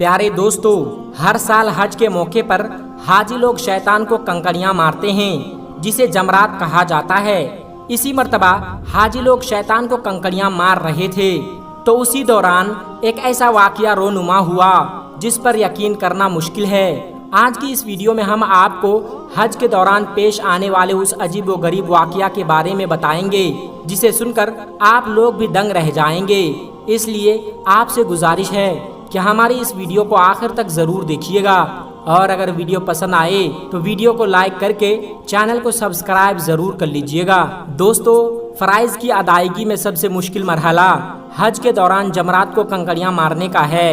پیارے دوستو، ہر سال حج کے موقع پر حاجی لوگ شیطان کو کنکریاں مارتے ہیں جسے جمرات کہا جاتا ہے۔ اسی مرتبہ حاجی لوگ شیطان کو کنکریاں مار رہے تھے تو اسی دوران ایک ایسا واقعہ رونما ہوا جس پر یقین کرنا مشکل ہے۔ آج کی اس ویڈیو میں ہم آپ کو حج کے دوران پیش آنے والے اس عجیب و غریب واقعہ کے بارے میں بتائیں گے جسے سن کر آپ لوگ بھی دنگ رہ جائیں گے۔ اس لیے آپ سے گزارش ہے کہ ہماری اس ویڈیو کو آخر تک ضرور دیکھیے گا، اور اگر ویڈیو پسند آئے تو ویڈیو کو لائک کر کے چینل کو سبسکرائب ضرور کر لیجئے گا۔ دوستو، فرائض کی ادائیگی میں سب سے مشکل مرحلہ حج کے دوران جمرات کو کنکریاں مارنے کا ہے۔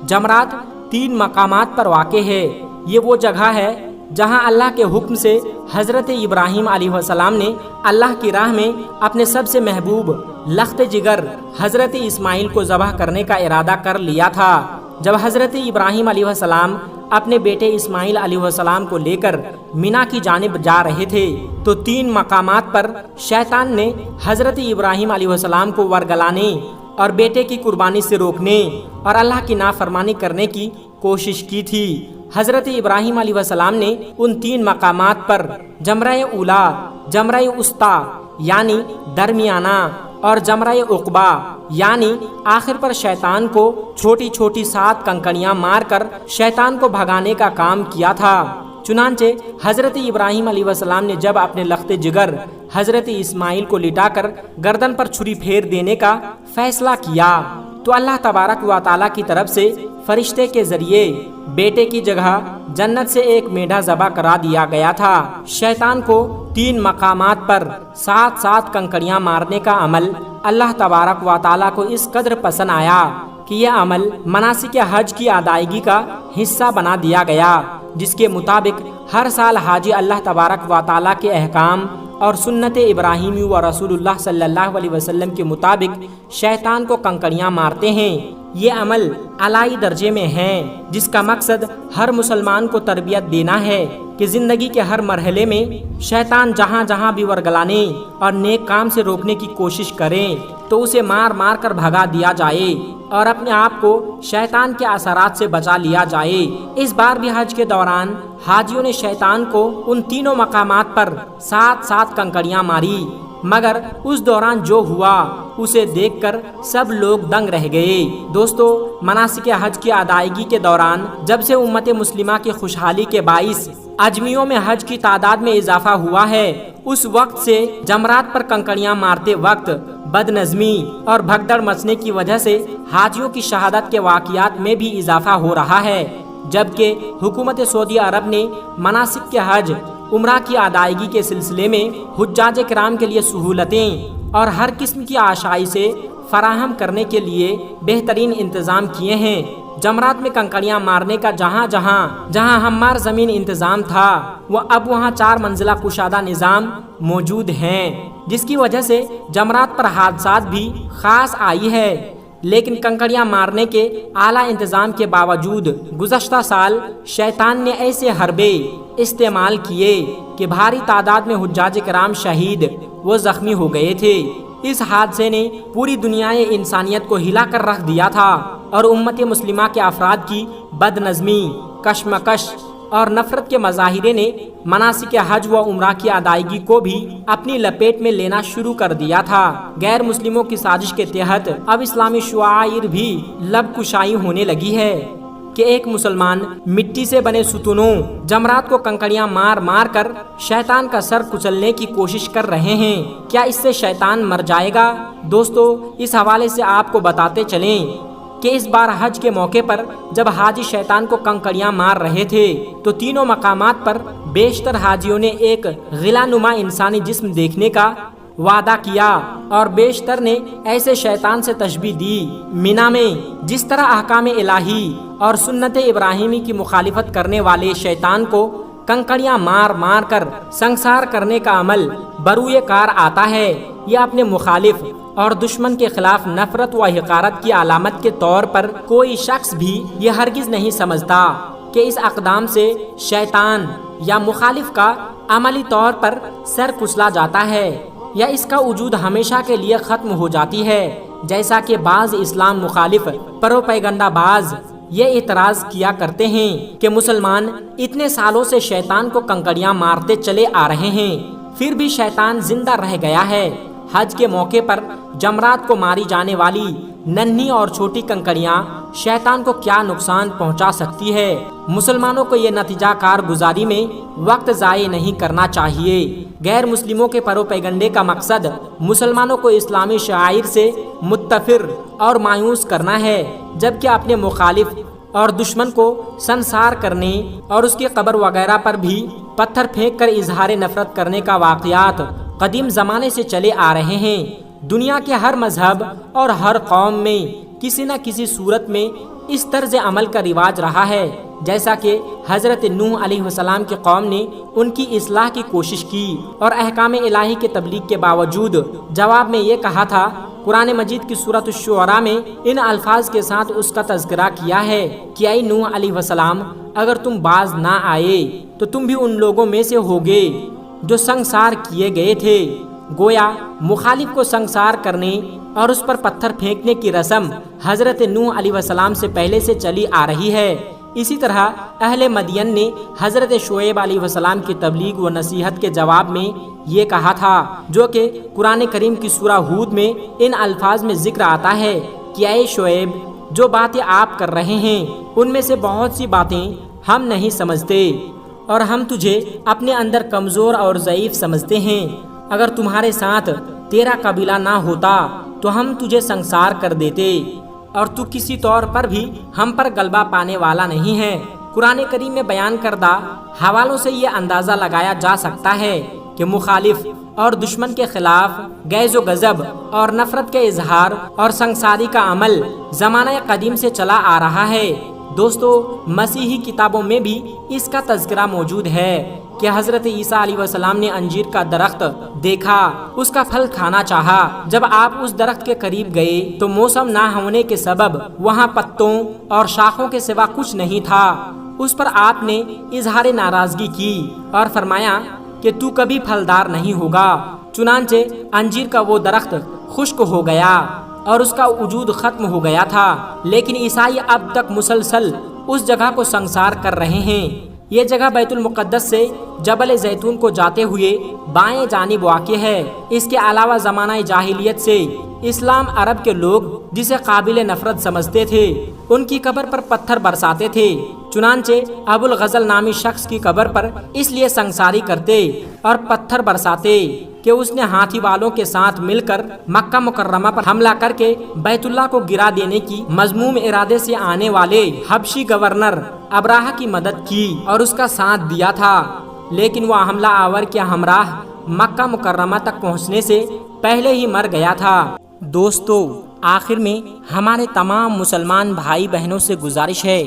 جمرات 3 مقامات پر واقع ہے۔ یہ وہ جگہ ہے جہاں اللہ کے حکم سے حضرت ابراہیم علیہ السلام نے اللہ کی راہ میں اپنے سب سے محبوب لخت جگر حضرت اسماعیل کو ذبح کرنے کا ارادہ کر لیا تھا۔ جب حضرت ابراہیم علیہ السلام اپنے بیٹے اسماعیل علیہ السلام کو لے کر مینا کی جانب جا رہے تھے تو 3 مقامات پر شیطان نے حضرت ابراہیم علیہ السلام کو ورگلانے اور بیٹے کی قربانی سے روکنے اور اللہ کی نافرمانی کرنے کی کوشش کی تھی۔ حضرت ابراہیم علیہ السلام نے ان 3 مقامات پر جمرہ اولا، جمرہ وسطیٰ یعنی درمیانہ اور جمرہ عقبہ یعنی آخر پر شیطان کو چھوٹی چھوٹی 7 کنکریاں مار کر شیطان کو بھگانے کا کام کیا تھا۔ چنانچہ حضرت ابراہیم علیہ السلام نے جب اپنے لخت جگر حضرت اسماعیل کو لٹا کر گردن پر چھری پھیر دینے کا فیصلہ کیا تو اللہ تبارک و تعالیٰ کی طرف سے فرشتے کے ذریعے بیٹے کی جگہ جنت سے ایک میڈھا ذبح کرا دیا گیا تھا۔ شیطان کو 3 مقامات پر 7 کنکریاں مارنے کا عمل اللہ تبارک و تعالیٰ کو اس قدر پسند آیا کہ یہ عمل مناسک حج کی ادائیگی کا حصہ بنا دیا گیا، جس کے مطابق ہر سال حاجی اللہ تبارک و تعالیٰ کے احکام اور سنت ابراہیمی و رسول اللہ صلی اللہ علیہ وسلم کے مطابق شیطان کو کنکریاں مارتے ہیں۔ یہ عمل اعلیٰ درجے میں ہے جس کا مقصد ہر مسلمان کو تربیت دینا ہے کہ زندگی کے ہر مرحلے میں شیطان جہاں جہاں بھی ورگلانے اور نیک کام سے روکنے کی کوشش کریں تو اسے مار مار کر بھگا دیا جائے اور اپنے آپ کو شیطان کے اثرات سے بچا لیا جائے۔ اس بار بھی حج کے دوران حاجیوں نے شیطان کو ان 3 مقامات پر 7 کنکریاں ماری، مگر اس دوران جو ہوا اسے دیکھ کر سب لوگ دنگ رہ گئے۔ دوستو، مناسک حج کی ادائیگی کے دوران جب سے امت مسلمہ کی خوشحالی کے باعث اجمیوں میں حج کی تعداد میں اضافہ ہوا ہے، اس وقت سے جمرات پر کنکریاں مارتے وقت بد نظمی اور بھگدڑ مچنے کی وجہ سے حاجیوں کی شہادت کے واقعات میں بھی اضافہ ہو رہا ہے، جبکہ حکومت سعودی عرب نے مناسک کے حج عمرہ کی ادائیگی کے سلسلے میں حجاج کرام کے لیے سہولتیں اور ہر قسم کی آسائشیں فراہم کرنے کے لیے بہترین انتظام کیے ہیں۔ جمرات میں کنکریاں مارنے کا جہاں ہموار زمین انتظام تھا، وہ اب وہاں 4 منزلہ کشادہ نظام موجود ہیں، جس کی وجہ سے جمرات پر حادثات بھی خاص آئی ہے۔ لیکن کنکریاں مارنے کے اعلیٰ انتظام کے باوجود گزشتہ سال شیطان نے ایسے حربے استعمال کیے کہ بھاری تعداد میں حجاج کرام شہید و زخمی ہو گئے تھے۔ اس حادثے نے پوری دنیائے انسانیت کو ہلا کر رکھ دیا تھا اور امت مسلمہ کے افراد کی بد نظمی، کشمکش اور نفرت کے مظاہرے نے مناسک حج و عمرہ کی ادائیگی کو بھی اپنی لپیٹ میں لینا شروع کر دیا تھا۔ غیر مسلموں کی سازش کے تحت اب اسلامی شعائر بھی لب کشائی ہونے لگی ہے کہ ایک مسلمان مٹی سے بنے ستونوں جمرات کو کنکریاں مار مار کر شیطان کا سر کچلنے کی کوشش کر رہے ہیں۔ کیا اس سے شیطان مر جائے گا؟ دوستو، اس حوالے سے آپ کو بتاتے چلیں کہ اس بار حج کے موقع پر جب حاجی شیطان کو کنکریاں مار رہے تھے تو 3 مقامات پر بیشتر حاجیوں نے ایک غلا نما انسانی جسم دیکھنے کا وعدہ کیا اور بیشتر نے ایسے شیطان سے تشبیہ دی۔ مینا میں جس طرح احکام الہی اور سنت ابراہیمی کی مخالفت کرنے والے شیطان کو کنکریاں مار مار کر سنسار کرنے کا عمل بروئے کار آتا ہے، یہ اپنے مخالف اور دشمن کے خلاف نفرت و حقارت کی علامت کے طور پر کوئی شخص بھی یہ ہرگز نہیں سمجھتا کہ اس اقدام سے شیطان یا مخالف کا عملی طور پر سر کچلا جاتا ہے یا اس کا وجود ہمیشہ کے لیے ختم ہو جاتی ہے، جیسا کہ بعض اسلام مخالف پروپیگنڈا باز یہ اعتراض کیا کرتے ہیں کہ مسلمان اتنے سالوں سے شیطان کو کنکریاں مارتے چلے آ رہے ہیں، پھر بھی شیطان زندہ رہ گیا ہے۔ حج کے موقع پر جمرات کو ماری جانے والی ننھی اور چھوٹی کنکریاں شیطان کو کیا نقصان پہنچا سکتی ہے؟ مسلمانوں کو یہ نتیجہ کار گزاری میں وقت ضائع نہیں کرنا چاہیے۔ غیر مسلموں کے پروپیگنڈے کا مقصد مسلمانوں کو اسلامی شعائر سے متفر اور مایوس کرنا ہے، جبکہ اپنے مخالف اور دشمن کو سنسار کرنے اور اس کی قبر وغیرہ پر بھی پتھر پھینک کر اظہار نفرت کرنے کا واقعات قدیم زمانے سے چلے آ رہے ہیں۔ دنیا کے ہر مذہب اور ہر قوم میں کسی نہ کسی صورت میں اس طرز عمل کا رواج رہا ہے، جیسا کہ حضرت نوح علیہ السلام کی قوم نے ان کی اصلاح کی کوشش کی اور احکام الہی کے تبلیغ کے باوجود جواب میں یہ کہا تھا۔ قرآن مجید کی سورۃ الشعراء میں ان الفاظ کے ساتھ اس کا تذکرہ کیا ہے کہ اے نوح علیہ السلام، اگر تم باز نہ آئے تو تم بھی ان لوگوں میں سے ہوگے جو سنسار کیے گئے تھے۔ گویا مخالف کو سنسار کرنے اور اس پر پتھر پھینکنے کی رسم حضرت نوح علیہ السلام سے پہلے سے چلی آ رہی ہے۔ اسی طرح اہل مدین نے حضرت شعیب علیہ السلام کی تبلیغ و نصیحت کے جواب میں یہ کہا تھا، جو کہ قرآن کریم کی سورہ ہود میں ان الفاظ میں ذکر آتا ہے کہ اے شعیب، جو باتیں آپ کر رہے ہیں ان میں سے بہت سی باتیں ہم نہیں سمجھتے اور ہم تجھے اپنے اندر کمزور اور ضعیف سمجھتے ہیں۔ اگر تمہارے ساتھ تیرا قبیلہ نہ ہوتا تو ہم تجھے سنسار کر دیتے، اور تو کسی طور پر بھی ہم پر غلبہ پانے والا نہیں ہے۔ قرآن کریم میں بیان کردہ حوالوں سے یہ اندازہ لگایا جا سکتا ہے کہ مخالف اور دشمن کے خلاف غیظ و غضب اور نفرت کے اظہار اور سنساری کا عمل زمانہ قدیم سے چلا آ رہا ہے۔ دوستو، مسیحی کتابوں میں بھی اس کا تذکرہ موجود ہے کہ حضرت عیسیٰ علیہ السلام نے انجیر کا درخت دیکھا، اس کا پھل کھانا چاہا۔ جب آپ اس درخت کے قریب گئے تو موسم نہ ہونے کے سبب وہاں پتوں اور شاخوں کے سوا کچھ نہیں تھا۔ اس پر آپ نے اظہار ناراضگی کی اور فرمایا کہ تو کبھی پھلدار نہیں ہوگا۔ چنانچہ انجیر کا وہ درخت خشک ہو گیا اور اس کا وجود ختم ہو گیا تھا، لیکن عیسائی اب تک مسلسل اس جگہ کو سنسار کر رہے ہیں۔ یہ جگہ بیت المقدس سے جبل زیتون کو جاتے ہوئے بائیں جانب واقع ہے۔ اس کے علاوہ زمانہ جاہلیت سے اسلام عرب کے لوگ جسے قابل نفرت سمجھتے تھے، ان کی قبر پر پتھر برساتے تھے۔ چنانچہ ابو الغزل نامی شخص کی قبر پر اس لیے سنگساری کرتے اور پتھر برساتے کہ اس نے ہاتھی والوں کے ساتھ مل کر مکہ مکرمہ پر حملہ کر کے بیت اللہ کو گرا دینے کی مذموم ارادے سے آنے والے حبشی گورنر ابراہہ کی مدد کی اور اس کا ساتھ دیا تھا، لیکن وہ حملہ آور کے ہمراہ مکہ مکرمہ تک پہنچنے سے پہلے ہی مر گیا تھا۔ دوستو، آخر میں ہمارے تمام مسلمان بھائی بہنوں سے گزارش ہے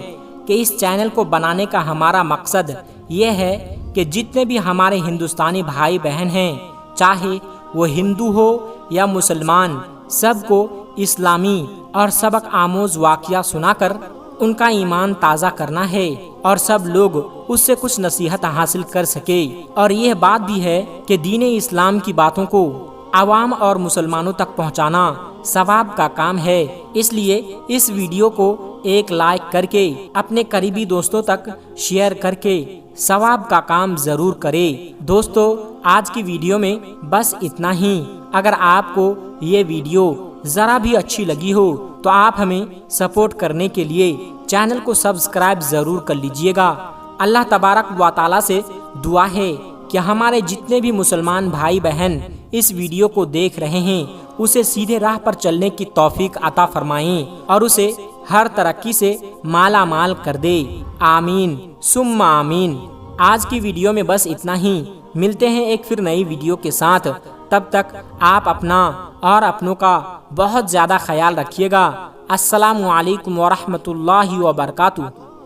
کہ اس چینل کو بنانے کا ہمارا مقصد یہ ہے کہ جتنے بھی ہمارے ہندوستانی بھائی بہن ہیں، چاہے وہ ہندو ہو یا مسلمان، سب کو اسلامی اور سبق آموز واقعہ سنا کر ان کا ایمان تازہ کرنا ہے اور سب لوگ اس سے کچھ نصیحت حاصل کر سکے۔ اور یہ بات بھی ہے کہ دین اسلام کی باتوں کو عوام اور مسلمانوں تک پہنچانا ثواب کا کام ہے، اس لیے اس ویڈیو کو ایک لائک کر کے اپنے قریبی دوستوں تک شیئر کر کے ثواب کا کام ضرور کرے۔ دوستو، آج کی ویڈیو میں بس اتنا ہی۔ اگر آپ کو یہ ویڈیو ذرا بھی اچھی لگی ہو تو آپ ہمیں سپورٹ کرنے کے لیے چینل کو سبسکرائب ضرور کر لیجئے گا۔ اللہ تبارک و تعالیٰ سے دعا ہے کہ ہمارے جتنے بھی مسلمان بھائی بہن اس ویڈیو کو دیکھ رہے ہیں اسے سیدھے راہ پر چلنے کی توفیق عطا فرمائیں اور اسے ہر ترقی سے مالا مال کر دے۔ آمین ثم آمین۔ آج کی ویڈیو میں بس اتنا ہی۔ ملتے ہیں ایک پھر نئی ویڈیو کے ساتھ، تب تک آپ اپنا اور اپنوں کا بہت زیادہ خیال رکھیے گا۔ السلام علیکم ورحمۃ اللہ وبرکاتہ۔